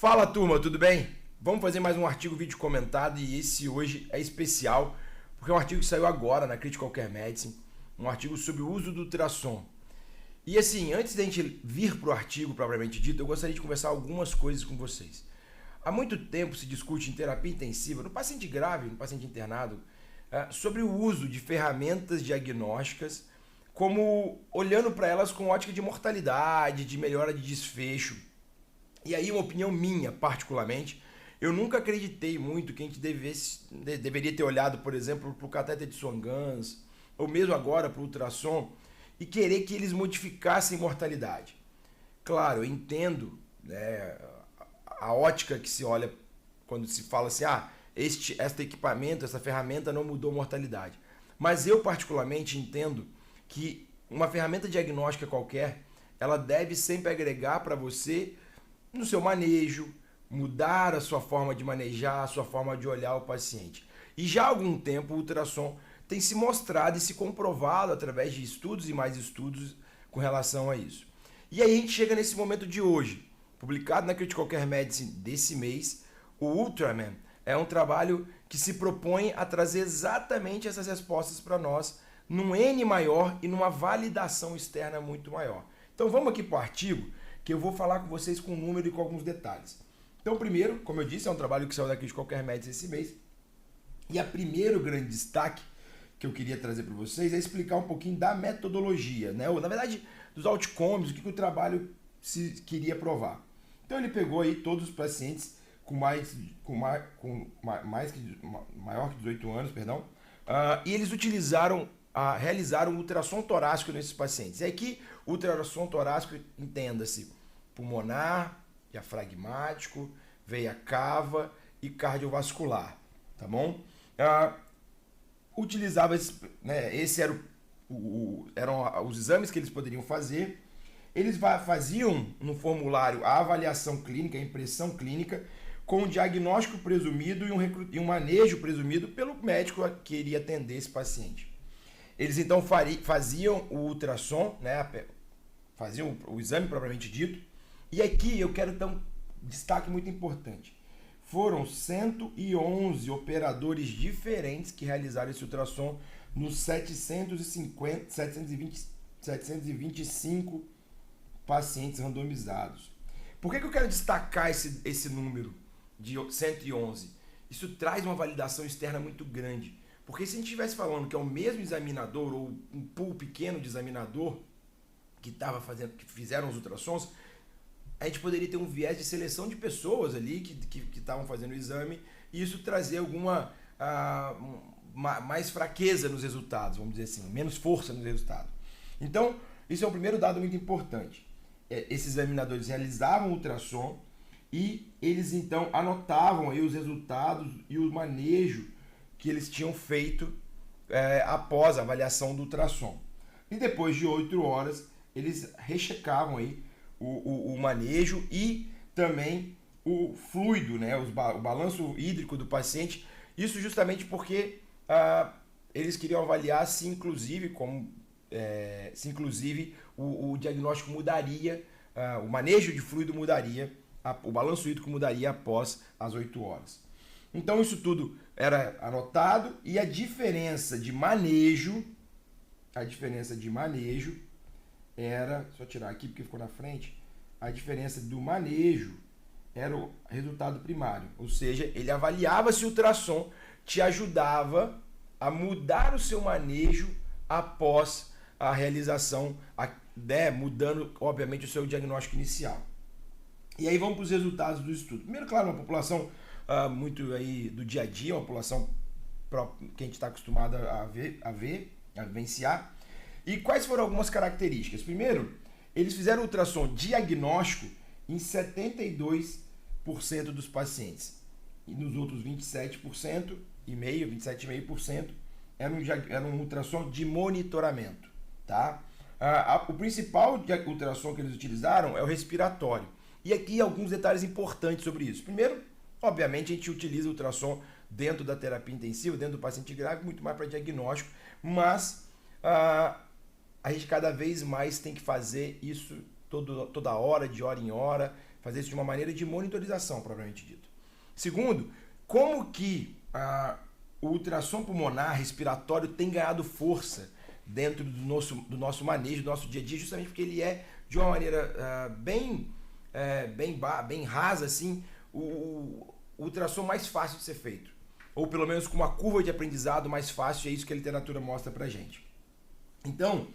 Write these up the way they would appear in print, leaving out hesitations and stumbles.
Fala turma, tudo bem? Vamos fazer mais um artigo vídeo comentado e esse hoje é especial porque é um artigo que saiu agora na Critical Care Medicine, um artigo sobre o uso do ultrassom. E assim, antes da gente vir para o artigo propriamente dito, eu gostaria de conversar algumas coisas com vocês. Há muito tempo se discute em terapia intensiva, no paciente grave, no paciente internado, sobre o uso de ferramentas diagnósticas, como olhando para elas com ótica de mortalidade, de melhora de desfecho. E aí, uma opinião minha, particularmente, eu nunca acreditei muito que a gente deveria ter olhado, por exemplo, para o catéter de Swan-Ganz, ou mesmo agora para o ultrassom, e querer que eles modificassem mortalidade. Claro, eu entendo, né, a ótica que se olha quando se fala assim, este equipamento, essa ferramenta não mudou mortalidade. Mas eu particularmente entendo que uma ferramenta diagnóstica qualquer, ela deve sempre agregar para você no seu manejo, mudar a sua forma de manejar, a sua forma de olhar o paciente. E já há algum tempo o ultrassom tem se mostrado e se comprovado através de estudos e mais estudos com relação a isso. E aí a gente chega nesse momento de hoje, publicado na Critical Care Medicine desse mês, o Ultraman é um trabalho que se propõe a trazer exatamente essas respostas para nós num N maior e numa validação externa muito maior. Então vamos aqui para o artigo, que eu vou falar com vocês com um número e com alguns detalhes. Então primeiro, como eu disse, é um trabalho que saiu da Critical Care Medicine esse mês. E a primeiro grande destaque que eu queria trazer para vocês é explicar um pouquinho da metodologia, né? Ou, na verdade, dos outcomes, o que o trabalho se queria provar. Então ele pegou aí todos os pacientes maior que 18 anos, e eles realizaram ultrassom torácico nesses pacientes. E aqui, o ultrassom torácico, entenda-se, pulmonar, diafragmático, veia cava e cardiovascular, tá bom? Utilizava esse eram os exames que eles poderiam fazer. Eles faziam no formulário a avaliação clínica, a impressão clínica, com um diagnóstico presumido e um manejo presumido pelo médico que iria atender esse paciente. Eles então faziam o ultrassom, né, faziam o exame propriamente dito. E aqui eu quero dar um destaque muito importante. Foram 111 operadores diferentes que realizaram esse ultrassom nos 725 pacientes randomizados. Por que eu quero destacar esse número de 111? Isso traz uma validação externa muito grande. Porque se a gente estivesse falando que é o mesmo examinador ou um pool pequeno de examinador que fizeram os ultrassons, a gente poderia ter um viés de seleção de pessoas ali que estavam fazendo o exame e isso trazer alguma mais fraqueza nos resultados, vamos dizer assim, menos força nos resultados. Então, isso é o primeiro dado muito importante. Esses examinadores realizavam o ultrassom e eles então anotavam aí os resultados e o manejo que eles tinham feito após a avaliação do ultrassom. E depois de 8 horas, eles rechecavam aí o manejo e também o fluido, né, o balanço hídrico do paciente. Isso justamente porque eles queriam avaliar se inclusive o diagnóstico mudaria, o manejo de fluido mudaria, o balanço hídrico mudaria após as 8 horas. Então isso tudo era anotado e a diferença de manejo era, só tirar aqui porque ficou na frente, a diferença do manejo era o resultado primário, ou seja, ele avaliava se o ultrassom te ajudava a mudar o seu manejo após a realização, mudando, obviamente, o seu diagnóstico inicial. E aí vamos para os resultados do estudo. Primeiro, claro, uma população muito aí do dia a dia, uma população que a gente está acostumado a vivenciar. E quais foram algumas características? Primeiro, eles fizeram ultrassom diagnóstico em 72% dos pacientes. E nos outros 27,5% era um ultrassom de monitoramento. Tá? O principal ultrassom que eles utilizaram é o respiratório. E aqui alguns detalhes importantes sobre isso. Primeiro, obviamente, a gente utiliza o ultrassom dentro da terapia intensiva, dentro do paciente grave, muito mais para diagnóstico, mas a gente cada vez mais tem que fazer isso toda hora, de hora em hora, fazer isso de uma maneira de monitorização, propriamente dito. Segundo, como que o ultrassom pulmonar respiratório tem ganhado força dentro do nosso manejo, do nosso dia a dia, justamente porque ele é, de uma maneira bem rasa, assim, o ultrassom mais fácil de ser feito. Ou pelo menos com uma curva de aprendizado mais fácil, é isso que a literatura mostra pra gente. Então,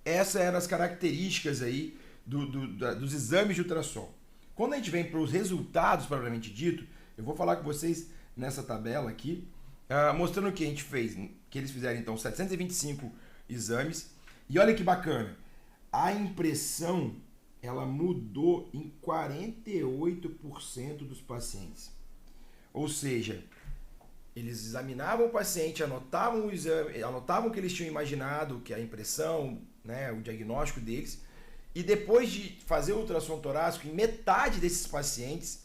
essas eram as características aí dos exames de ultrassom. Quando a gente vem para os resultados, propriamente dito, eu vou falar com vocês nessa tabela aqui, mostrando o que a gente fez, que eles fizeram então 725 exames, e olha que bacana, a impressão ela mudou em 48% dos pacientes. Ou seja, eles examinavam o paciente, anotavam o exame, anotavam o que eles tinham imaginado, que é a impressão, né, o diagnóstico deles, e depois de fazer o ultrassom torácico, em metade desses pacientes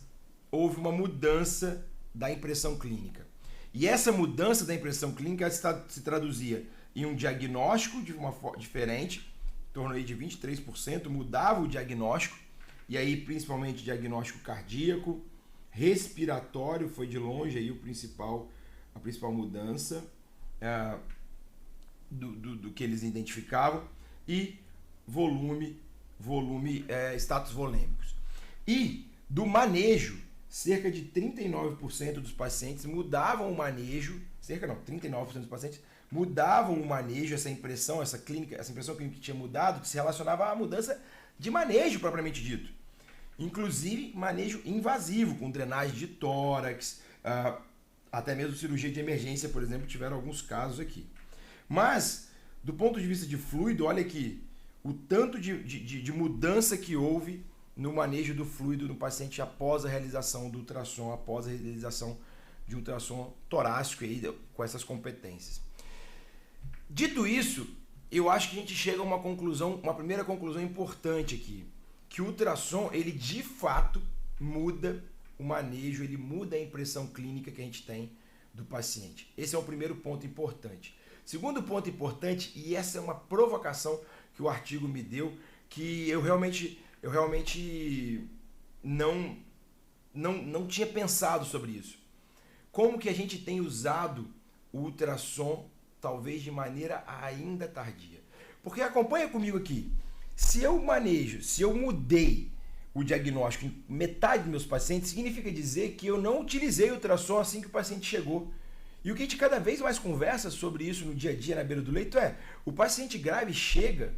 houve uma mudança da impressão clínica. E essa mudança da impressão clínica se traduzia em um diagnóstico de uma forma diferente, em torno aí de 23%, mudava o diagnóstico, e aí principalmente diagnóstico cardíaco, respiratório foi de longe aí a principal mudança do que eles identificavam, e status volêmicos. E do manejo, cerca de 39% dos pacientes mudavam o manejo, 39% dos pacientes mudavam o manejo, essa impressão clínica que tinha mudado, que se relacionava à mudança de manejo propriamente dito. Inclusive manejo invasivo, com drenagem de tórax, até mesmo cirurgia de emergência, por exemplo, tiveram alguns casos aqui. Mas, do ponto de vista de fluido, olha aqui, o tanto de mudança que houve no manejo do fluido no paciente após a realização do ultrassom, após a realização de ultrassom torácico aí, com essas competências. Dito isso, eu acho que a gente chega a uma primeira conclusão importante aqui, que o ultrassom, ele de fato muda o manejo, ele muda a impressão clínica que a gente tem do paciente. Esse é o primeiro ponto importante. Segundo ponto importante, e essa é uma provocação que o artigo me deu, que eu realmente não tinha pensado sobre isso. Como que a gente tem usado o ultrassom, talvez de maneira ainda tardia? Porque acompanha comigo aqui. Se eu mudei o diagnóstico em metade dos meus pacientes, significa dizer que eu não utilizei o ultrassom assim que o paciente chegou. E o que a gente cada vez mais conversa sobre isso no dia a dia na beira do leito é: o paciente grave chega,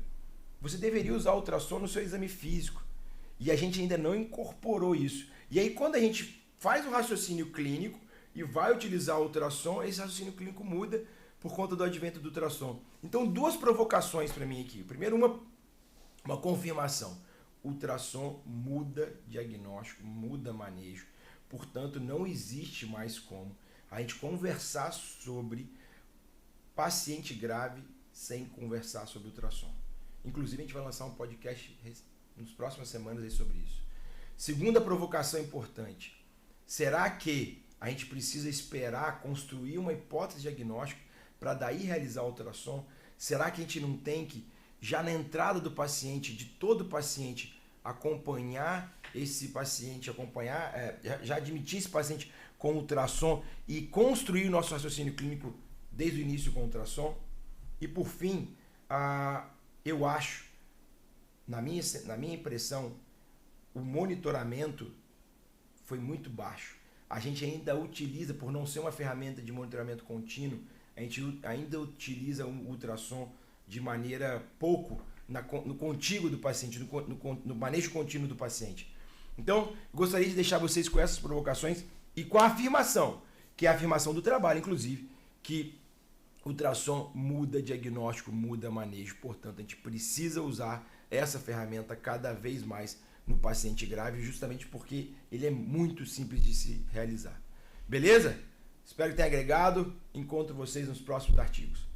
você deveria usar o ultrassom no seu exame físico. E a gente ainda não incorporou isso. E aí quando a gente faz o raciocínio clínico e vai utilizar o ultrassom, esse raciocínio clínico muda por conta do advento do ultrassom. Então, duas provocações para mim aqui. Primeiro, uma confirmação. Ultrassom muda diagnóstico, muda manejo. Portanto, não existe mais como a gente conversar sobre paciente grave sem conversar sobre ultrassom. Inclusive, a gente vai lançar um podcast nas próximas semanas aí sobre isso. Segunda provocação importante. Será que a gente precisa esperar construir uma hipótese diagnóstica para daí realizar o ultrassom? Será que a gente não tem que, já na entrada do paciente, de todo paciente, acompanhar esse paciente, já admitir esse paciente com ultrassom e construir o nosso raciocínio clínico desde o início com o ultrassom? E por fim, eu acho, na minha impressão, o monitoramento foi muito baixo. A gente ainda utiliza, por não ser uma ferramenta de monitoramento contínuo, a gente ainda utiliza o ultrassom de maneira pouco no contíguo do paciente, no manejo contínuo do paciente. Então, gostaria de deixar vocês com essas provocações e com a afirmação, que é a afirmação do trabalho, inclusive, que ultrassom muda diagnóstico, muda manejo. Portanto, a gente precisa usar essa ferramenta cada vez mais no paciente grave, justamente porque ele é muito simples de se realizar. Beleza? Espero que tenha agregado. Encontro vocês nos próximos artigos.